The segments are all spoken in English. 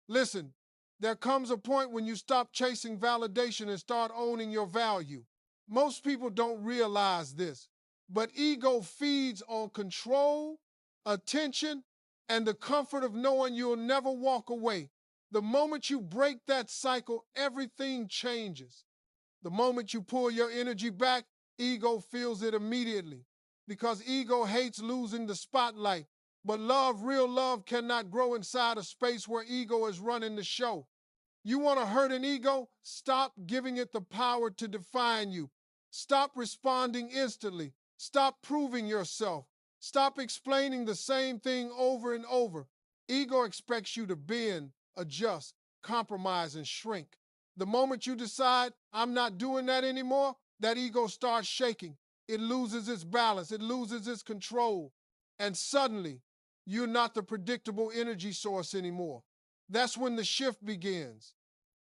Listen, there comes a point when you stop chasing validation and start owning your value. Most people don't realize this, but ego feeds on control, attention, and the comfort of knowing you'll never walk away. The moment you break that cycle, everything changes. The moment you pull your energy back, ego feels it immediately because ego hates losing the spotlight. But love, real love, cannot grow inside a space where ego is running the show. You want to hurt an ego? Stop giving it the power to define you. Stop responding instantly. Stop proving yourself. Stop explaining the same thing over and over. Ego expects you to bend, adjust, compromise, and shrink. The moment you decide, I'm not doing that anymore, that ego starts shaking. It loses its balance. It loses its control. And suddenly, you're not the predictable energy source anymore. That's when the shift begins.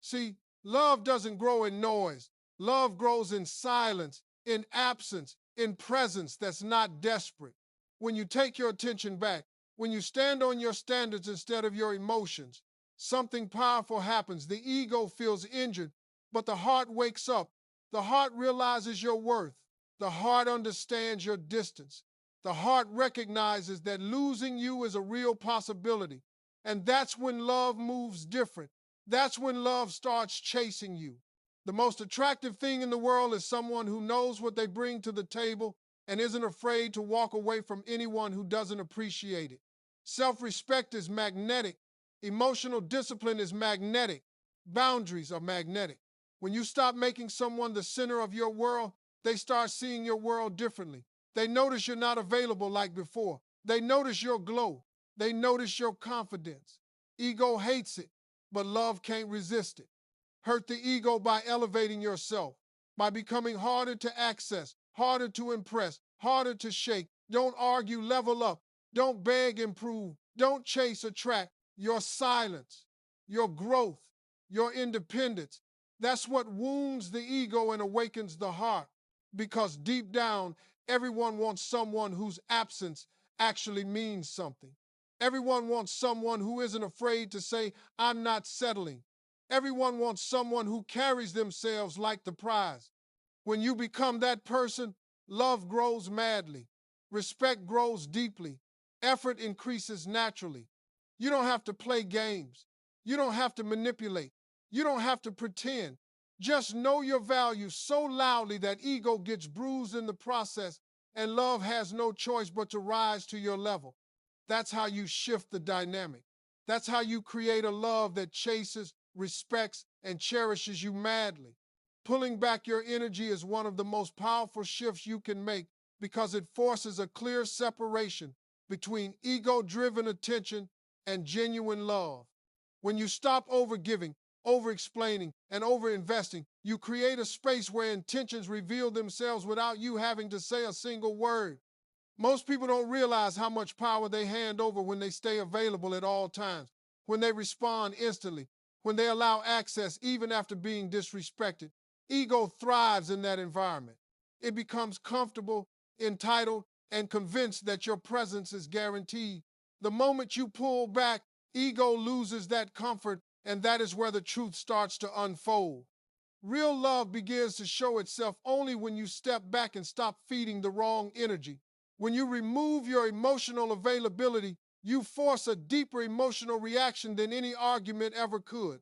See, love doesn't grow in noise. Love grows in silence, in absence, in presence that's not desperate. When you take your attention back, when you stand on your standards instead of your emotions, something powerful happens. The ego feels injured, but the heart wakes up. The heart realizes your worth. The heart understands your distance. The heart recognizes that losing you is a real possibility. And that's when love moves different. That's when love starts chasing you. The most attractive thing in the world is someone who knows what they bring to the table and isn't afraid to walk away from anyone who doesn't appreciate it. Self-respect is magnetic. Emotional discipline is magnetic. Boundaries are magnetic. When you stop making someone the center of your world, they start seeing your world differently. They notice you're not available like before. They notice your glow. They notice your confidence. Ego hates it, but love can't resist it. Hurt the ego by elevating yourself, by becoming harder to access, harder to impress, harder to shake. Don't argue, level up. Don't beg, improve. Don't chase, attract. Your silence, your growth, your independence. That's what wounds the ego and awakens the heart. Because deep down, everyone wants someone whose absence actually means something. Everyone wants someone who isn't afraid to say, I'm not settling. Everyone wants someone who carries themselves like the prize. When you become that person, love grows madly, respect grows deeply, effort increases naturally. You don't have to play games. You don't have to manipulate. You don't have to pretend. Just know your value so loudly that ego gets bruised in the process and love has no choice but to rise to your level. That's how you shift the dynamic. That's how you create a love that chases, respects, and cherishes you madly. Pulling back your energy is one of the most powerful shifts you can make because it forces a clear separation between ego-driven attention and genuine love. When you stop overgiving, over-explaining, and over-investing, you create a space where intentions reveal themselves without you having to say a single word. Most people don't realize how much power they hand over when they stay available at all times, when they respond instantly, when they allow access even after being disrespected. Ego thrives in that environment. It becomes comfortable, entitled, and convinced that your presence is guaranteed. The moment you pull back, ego loses that comfort, and that is where the truth starts to unfold. Real love begins to show itself only when you step back and stop feeding the wrong energy. When you remove your emotional availability, you force a deeper emotional reaction than any argument ever could.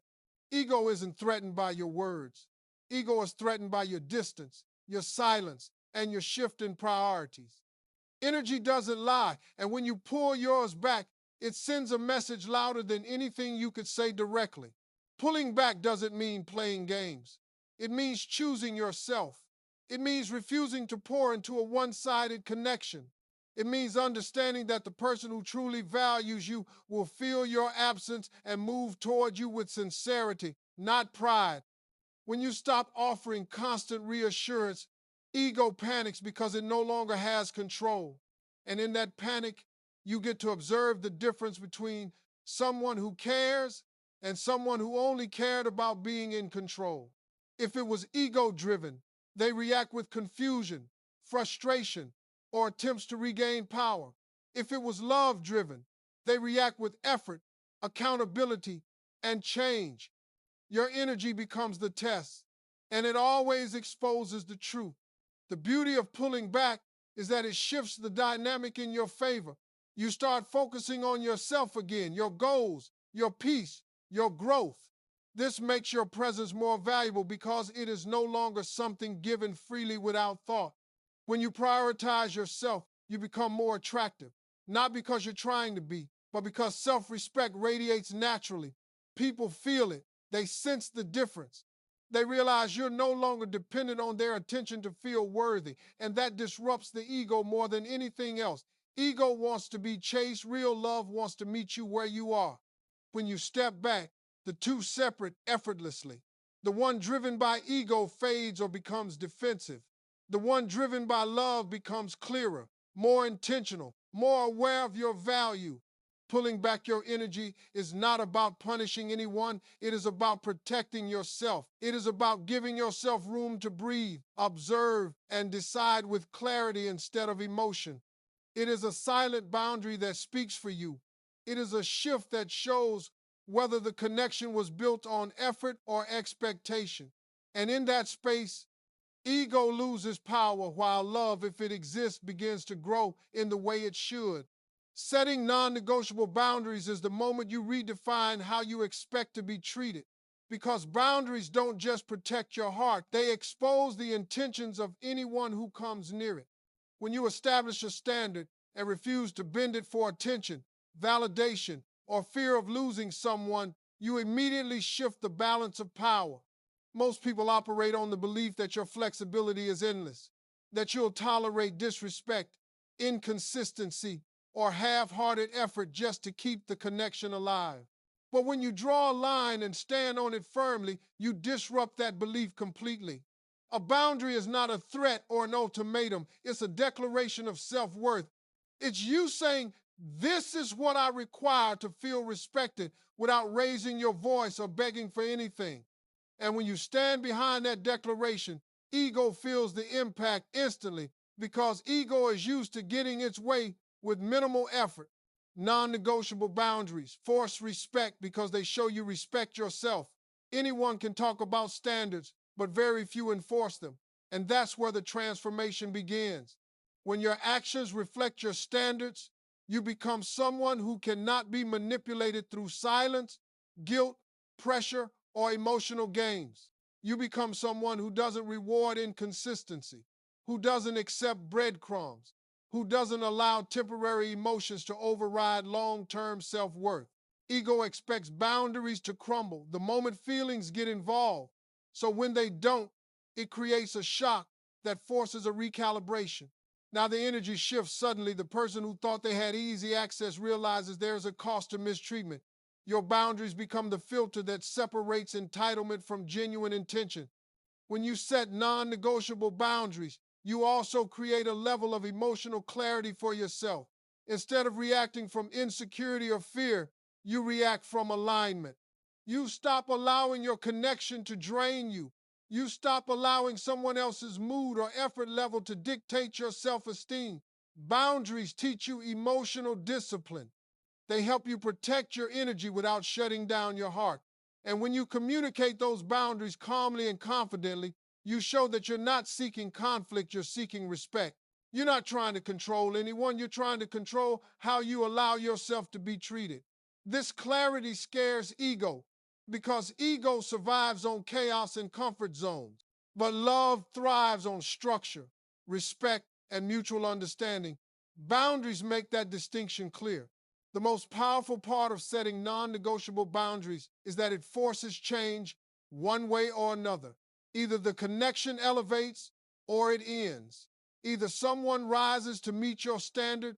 Ego isn't threatened by your words. Ego is threatened by your distance, your silence, and your shift in priorities. Energy doesn't lie, and when you pull yours back, it sends a message louder than anything you could say directly. Pulling back doesn't mean playing games. It means choosing yourself. It means refusing to pour into a one-sided connection. It means understanding that the person who truly values you will feel your absence and move toward you with sincerity, not pride. When you stop offering constant reassurance, ego panics because it no longer has control. And in that panic, you get to observe the difference between someone who cares and someone who only cared about being in control. If it was ego-driven, they react with confusion, frustration, or attempts to regain power. If it was love-driven, they react with effort, accountability, and change. Your energy becomes the test, and it always exposes the truth. The beauty of pulling back is that it shifts the dynamic in your favor. You start focusing on yourself again, your goals, your peace, your growth. This makes your presence more valuable because it is no longer something given freely without thought. When you prioritize yourself, you become more attractive, not because you're trying to be, but because self-respect radiates naturally. People feel it. They sense the difference. They realize you're no longer dependent on their attention to feel worthy, and that disrupts the ego more than anything else. Ego wants to be chased. Real love wants to meet you where you are. When you step back, the two separate effortlessly. The one driven by ego fades or becomes defensive. The one driven by love becomes clearer, more intentional, more aware of your value. Pulling back your energy is not about punishing anyone. It is about protecting yourself. It is about giving yourself room to breathe, observe, and decide with clarity instead of emotion. It is a silent boundary that speaks for you. It is a shift that shows whether the connection was built on effort or expectation. And in that space, ego loses power while love, if it exists, begins to grow in the way it should. Setting non-negotiable boundaries is the moment you redefine how you expect to be treated. Because boundaries don't just protect your heart, they expose the intentions of anyone who comes near it. When you establish a standard and refuse to bend it for attention, validation, or fear of losing someone, you immediately shift the balance of power. Most people operate on the belief that your flexibility is endless, that you'll tolerate disrespect, inconsistency, or half-hearted effort just to keep the connection alive. But when you draw a line and stand on it firmly, you disrupt that belief completely. A boundary is not a threat or an ultimatum. It's a declaration of self-worth. It's you saying, this is what I require to feel respected without raising your voice or begging for anything. And when you stand behind that declaration, ego feels the impact instantly because ego is used to getting its way with minimal effort. Non-negotiable boundaries force respect because they show you respect yourself. Anyone can talk about standards, but very few enforce them. And that's where the transformation begins. When your actions reflect your standards, you become someone who cannot be manipulated through silence, guilt, pressure, or emotional games. You become someone who doesn't reward inconsistency, who doesn't accept breadcrumbs, who doesn't allow temporary emotions to override long-term self-worth. Ego expects boundaries to crumble the moment feelings get involved. So when they don't, it creates a shock that forces a recalibration. Now the energy shifts suddenly. The person who thought they had easy access realizes there's a cost to mistreatment. Your boundaries become the filter that separates entitlement from genuine intention. When you set non-negotiable boundaries, you also create a level of emotional clarity for yourself. Instead of reacting from insecurity or fear, you react from alignment. You stop allowing your connection to drain you. You stop allowing someone else's mood or effort level to dictate your self-esteem. Boundaries teach you emotional discipline. They help you protect your energy without shutting down your heart. And when you communicate those boundaries calmly and confidently, you show that you're not seeking conflict, you're seeking respect. You're not trying to control anyone, you're trying to control how you allow yourself to be treated. This clarity scares ego because ego survives on chaos and comfort zones. But love thrives on structure, respect, and mutual understanding. Boundaries make that distinction clear. The most powerful part of setting non-negotiable boundaries is that it forces change one way or another. Either the connection elevates or it ends. Either someone rises to meet your standard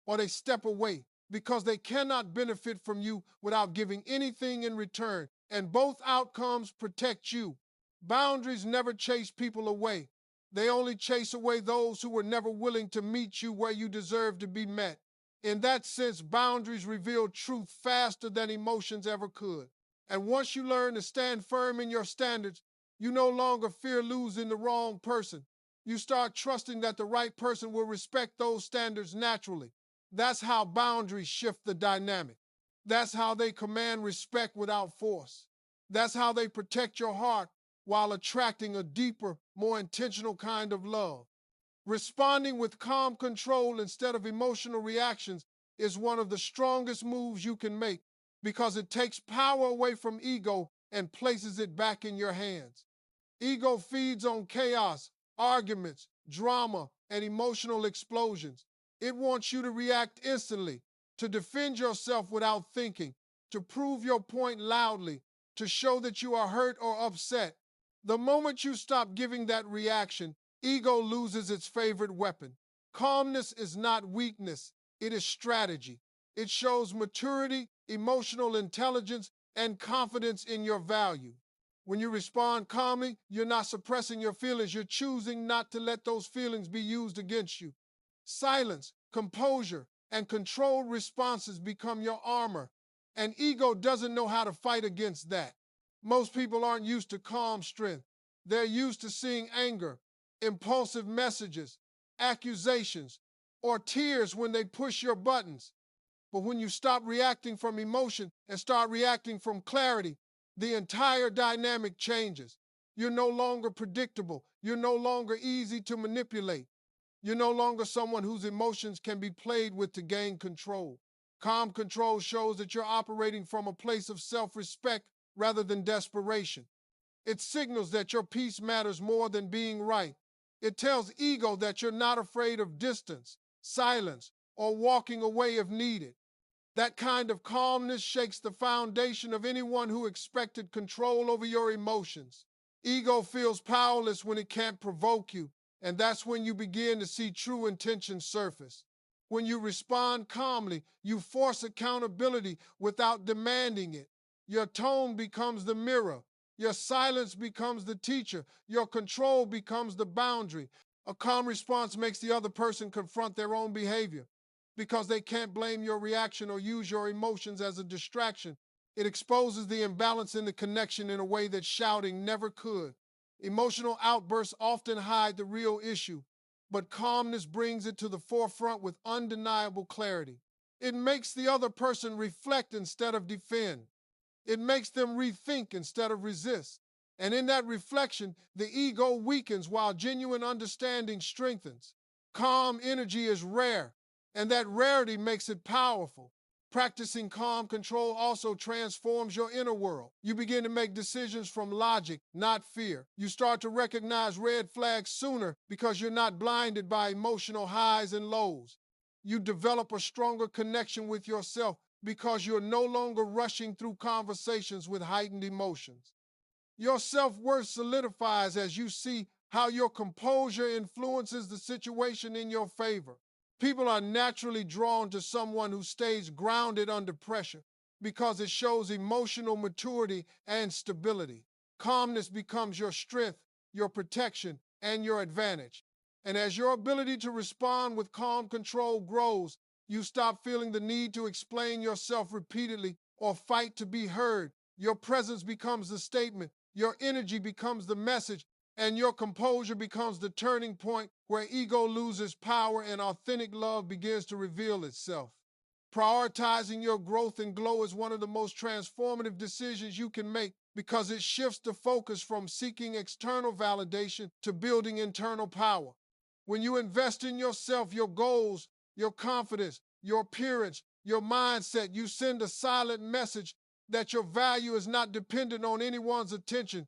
or they step away because they cannot benefit from you without giving anything in return. And both outcomes protect you. Boundaries never chase people away. They only chase away those who were never willing to meet you where you deserve to be met. In that sense, boundaries reveal truth faster than emotions ever could. And once you learn to stand firm in your standards, you no longer fear losing the wrong person. You start trusting that the right person will respect those standards naturally. That's how boundaries shift the dynamic. That's how they command respect without force. That's how they protect your heart while attracting a deeper, more intentional kind of love. Responding with calm control instead of emotional reactions is one of the strongest moves you can make because it takes power away from ego and places it back in your hands. Ego feeds on chaos, arguments, drama, and emotional explosions. It wants you to react instantly, to defend yourself without thinking, to prove your point loudly, to show that you are hurt or upset. The moment you stop giving that reaction, ego loses its favorite weapon. Calmness is not weakness, it is strategy. It shows maturity, emotional intelligence, and confidence in your value. When you respond calmly, you're not suppressing your feelings. You're choosing not to let those feelings be used against you. Silence, composure, and controlled responses become your armor, and ego doesn't know how to fight against that. Most people aren't used to calm strength. They're used to seeing anger, impulsive messages, accusations, or tears when they push your buttons. But when you stop reacting from emotion and start reacting from clarity, the entire dynamic changes. You're no longer predictable. You're no longer easy to manipulate. You're no longer someone whose emotions can be played with to gain control. Calm control shows that you're operating from a place of self-respect rather than desperation. It signals that your peace matters more than being right. It tells ego that you're not afraid of distance, silence, or walking away if needed. That kind of calmness shakes the foundation of anyone who expected control over your emotions. Ego feels powerless when it can't provoke you, and that's when you begin to see true intentions surface. When you respond calmly, you force accountability without demanding it. Your tone becomes the mirror. Your silence becomes the teacher. Your control becomes the boundary. A calm response makes the other person confront their own behavior because they can't blame your reaction or use your emotions as a distraction. It exposes the imbalance in the connection in a way that shouting never could. Emotional outbursts often hide the real issue, but calmness brings it to the forefront with undeniable clarity. It makes the other person reflect instead of defend. It makes them rethink instead of resist. And in that reflection, the ego weakens while genuine understanding strengthens. Calm energy is rare, and that rarity makes it powerful. Practicing calm control also transforms your inner world. You begin to make decisions from logic, not fear. You start to recognize red flags sooner because you're not blinded by emotional highs and lows. You develop a stronger connection with yourself because you're no longer rushing through conversations with heightened emotions. Your self-worth solidifies as you see how your composure influences the situation in your favor. People are naturally drawn to someone who stays grounded under pressure because it shows emotional maturity and stability. Calmness becomes your strength, your protection, and your advantage. And as your ability to respond with calm control grows, you stop feeling the need to explain yourself repeatedly or fight to be heard. Your presence becomes the statement, your energy becomes the message, and your composure becomes the turning point where ego loses power and authentic love begins to reveal itself. Prioritizing your growth and glow is one of the most transformative decisions you can make because it shifts the focus from seeking external validation to building internal power. When you invest in yourself, your goals, your confidence, your appearance, your mindset, you send a silent message that your value is not dependent on anyone's attention.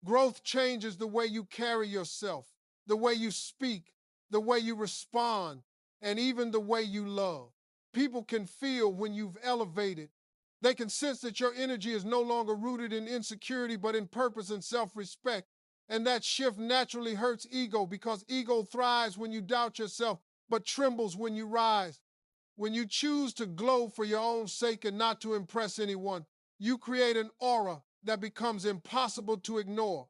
Growth changes the way you carry yourself, the way you speak, the way you respond, and even the way you love. People can feel when you've elevated. They can sense that your energy is no longer rooted in insecurity, but in purpose and self-respect. And that shift naturally hurts ego because ego thrives when you doubt yourself, but trembles when you rise. When you choose to glow for your own sake and not to impress anyone, you create an aura that becomes impossible to ignore.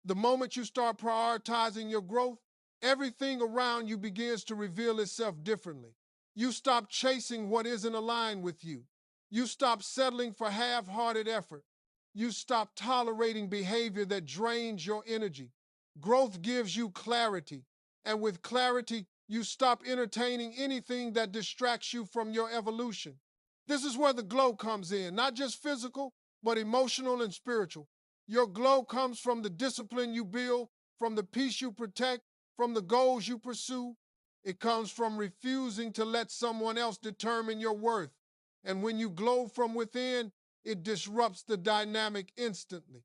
The moment you start prioritizing your growth, everything around you begins to reveal itself differently. You stop chasing what isn't aligned with you. You stop settling for half-hearted effort. You stop tolerating behavior that drains your energy. Growth gives you clarity, and with clarity, you stop entertaining anything that distracts you from your evolution. This is where the glow comes in, not just physical, but emotional and spiritual. Your glow comes from the discipline you build, from the peace you protect, from the goals you pursue. It comes from refusing to let someone else determine your worth. And when you glow from within, it disrupts the dynamic instantly.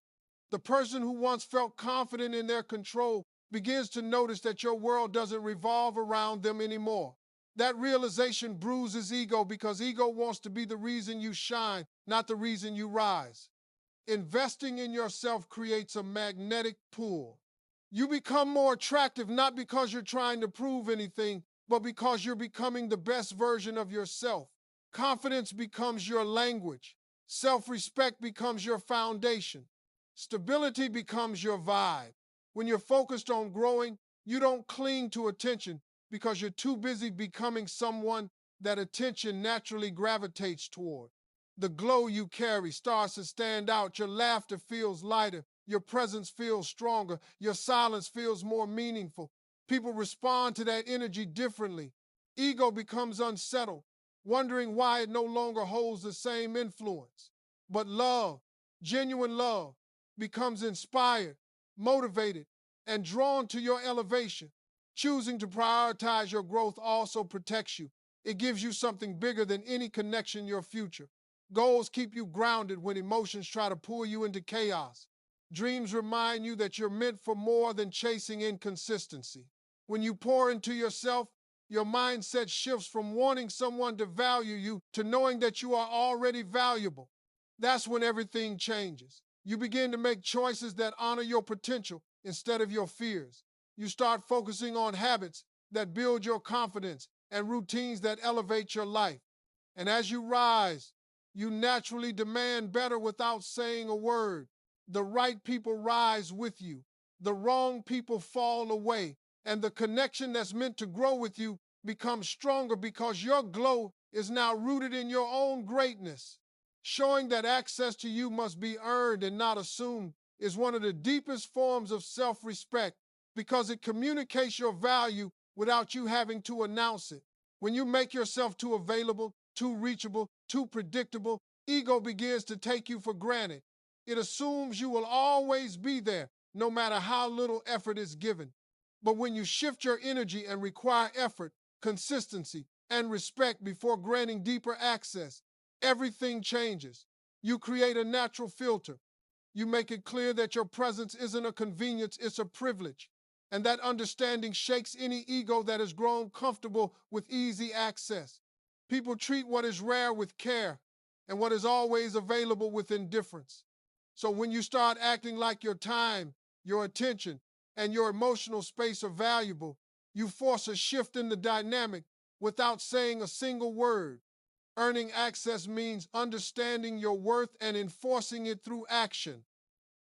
The person who once felt confident in their control begins to notice that your world doesn't revolve around them anymore. That realization bruises ego because ego wants to be the reason you shine, not the reason you rise. Investing in yourself creates a magnetic pull. You become more attractive not because you're trying to prove anything, but because you're becoming the best version of yourself. Confidence becomes your language. Self-respect becomes your foundation. Stability becomes your vibe. When you're focused on growing, you don't cling to attention because you're too busy becoming someone that attention naturally gravitates toward. The glow you carry starts to stand out. Your laughter feels lighter. Your presence feels stronger. Your silence feels more meaningful. People respond to that energy differently. Ego becomes unsettled, wondering why it no longer holds the same influence. But love, genuine love, becomes inspired, motivated, and drawn to your elevation. Choosing to prioritize your growth also protects you. It gives you something bigger than any connection in your future. Goals keep you grounded when emotions try to pull you into chaos. Dreams remind you that you're meant for more than chasing inconsistency. When you pour into yourself, your mindset shifts from wanting someone to value you to knowing that you are already valuable. That's when everything changes. You begin to make choices that honor your potential instead of your fears. You start focusing on habits that build your confidence and routines that elevate your life. And as you rise, you naturally demand better without saying a word. The right people rise with you. The wrong people fall away. And the connection that's meant to grow with you becomes stronger because your glow is now rooted in your own greatness. Showing that access to you must be earned and not assumed is one of the deepest forms of self-respect because it communicates your value without you having to announce it. When you make yourself too available, too reachable, too predictable, ego begins to take you for granted. It assumes you will always be there, no matter how little effort is given. But when you shift your energy and require effort, consistency, and respect before granting deeper access, everything changes. You create a natural filter. You make it clear that your presence isn't a convenience, it's a privilege. And that understanding shakes any ego that has grown comfortable with easy access. People treat what is rare with care and what is always available with indifference. So when you start acting like your time, your attention, and your emotional space are valuable, you force a shift in the dynamic without saying a single word. Earning access means understanding your worth and enforcing it through action.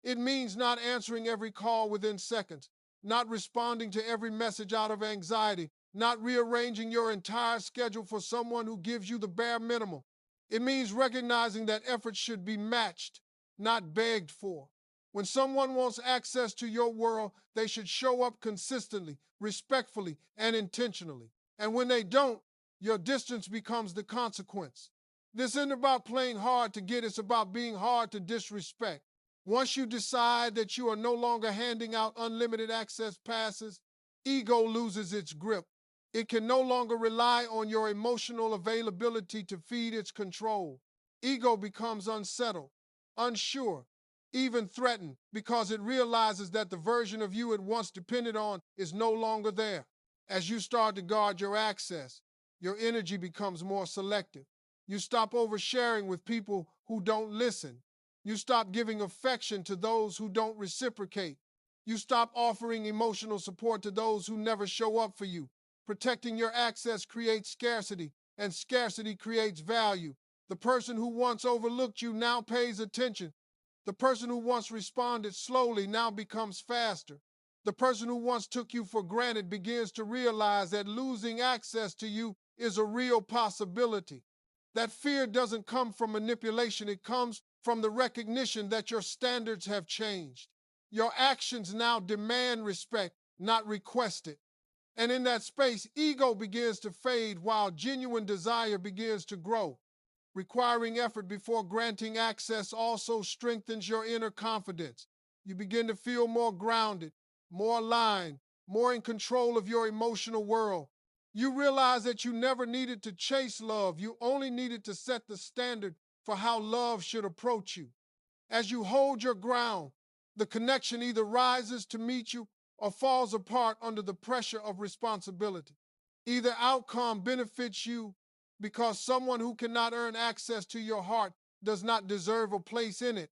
It means not answering every call within seconds, not responding to every message out of anxiety, not rearranging your entire schedule for someone who gives you the bare minimum. It means recognizing that effort should be matched, not begged for. When someone wants access to your world, they should show up consistently, respectfully, and intentionally. And when they don't, your distance becomes the consequence. This isn't about playing hard to get, it's about being hard to disrespect. Once you decide that you are no longer handing out unlimited access passes, ego loses its grip. It can no longer rely on your emotional availability to feed its control. Ego becomes unsettled, unsure, even threatened because it realizes that the version of you it once depended on is no longer there. As you start to guard your access, your energy becomes more selective. You stop oversharing with people who don't listen. You stop giving affection to those who don't reciprocate. You stop offering emotional support to those who never show up for you. Protecting your access creates scarcity, and scarcity creates value. The person who once overlooked you now pays attention. The person who once responded slowly now becomes faster. The person who once took you for granted begins to realize that losing access to you is a real possibility. That fear doesn't come from manipulation, it comes from the recognition that your standards have changed. Your actions now demand respect, not request it. And in that space, ego begins to fade while genuine desire begins to grow. Requiring effort before granting access also strengthens your inner confidence. You begin to feel more grounded, more aligned, more in control of your emotional world. You realize that you never needed to chase love, you only needed to set the standard for how love should approach you. As you hold your ground, the connection either rises to meet you or falls apart under the pressure of responsibility. Either outcome benefits you because someone who cannot earn access to your heart does not deserve a place in it.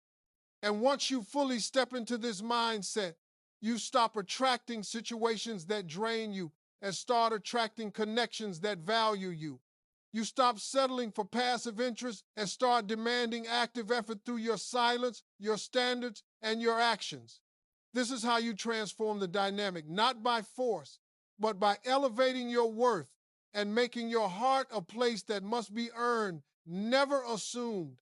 And once you fully step into this mindset, you stop attracting situations that drain you and start attracting connections that value you. You stop settling for passive interest and start demanding active effort through your silence, your standards, and your actions. This is how you transform the dynamic, not by force, but by elevating your worth and making your heart a place that must be earned, never assumed.